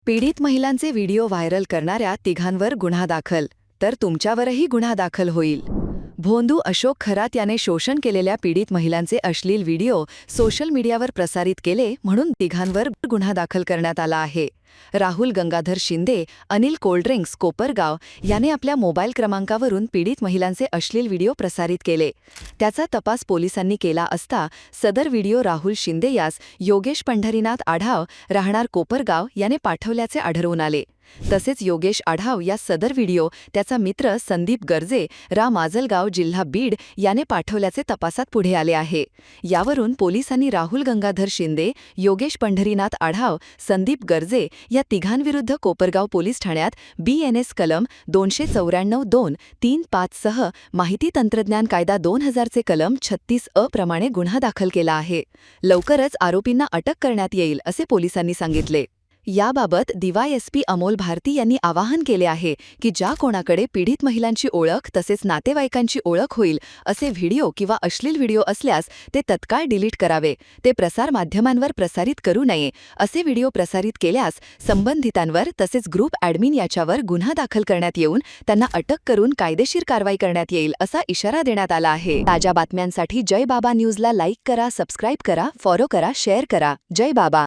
पीडित महिलांचे video viral करणाऱ्या तिघांवर गुन्हा दाखल, तर तुमच्यावरही गुन्हा दाखल होईल. भोंदू अशोक खरात याने शोषण केलेल्या पीडित महिलांचे अश्लील व्हिडिओ सोशल मीडियावर प्रसारित केले म्हणून तिघांवर गुन्हा दाखल करण्यात आला आहे. राहुल गंगाधर शिंदे, अनिल कोल्ड्रिंक्स कोपरगाव याने आपल्या मोबाईल क्रमांकावरून पीडित महिलांचे अश्लील व्हिडिओ प्रसारित केले. त्याचा तपास पोलिसांनी केला असता सदर व्हिडिओ राहुल शिंदे यास योगेश पंढरीनाथ आढाव राहणार कोपरगाव याने पाठवल्याचे आढळून आले. तसेच योगेश आढाव या सदर व्हिडिओ त्याचा मित्र संदीप गर्जे रा माजलगाव जिल्हा बीड याने पाठवल्याचे तपासात पुढे आले आहे. यावरून पोलिसांनी राहुल गंगाधर शिंदे, योगेश पंढरीनाथ आढाव, संदीप गर्जे या तिघांविरुद्ध कोपरगाव पोलीस ठाण्यात BNS कलम 294(2)(3)(5) सह माहिती तंत्रज्ञान कायदा 2000 चे कलम 36(अ) प्रमाणे गुन्हा दाखल केला आहे. लवकरच आरोपींना अटक करण्यात येईल असे पोलिसांनी सांगितले. याबाबत DYSP अमोल भारती यांनी आवाहन केले आहे की ज्या कोणाकडे पीडित महिलांची ओळख तसेच नातेवाईकांची ओळख होईल असे व्हिडिओ किंवा अश्लील व्हिडिओ असल्यास ते तत्काळ डिलीट करावे, ते प्रसारमाध्यमांवर प्रसारित करू नये. असे व्हिडिओ प्रसारित केल्यास संबंधितांवर तसेच ग्रुप ॲडमिन याच्यावर गुन्हा दाखल करण्यात येऊन त्यांना अटक करून कायदेशीर कारवाई करण्यात येईल असा इशारा देण्यात आला आहे. ताज्या बातम्यांसाठी जय बाबा न्यूजला लाईक करा, सबस्क्राईब करा, फॉलो करा, शेअर करा. जय बाबा.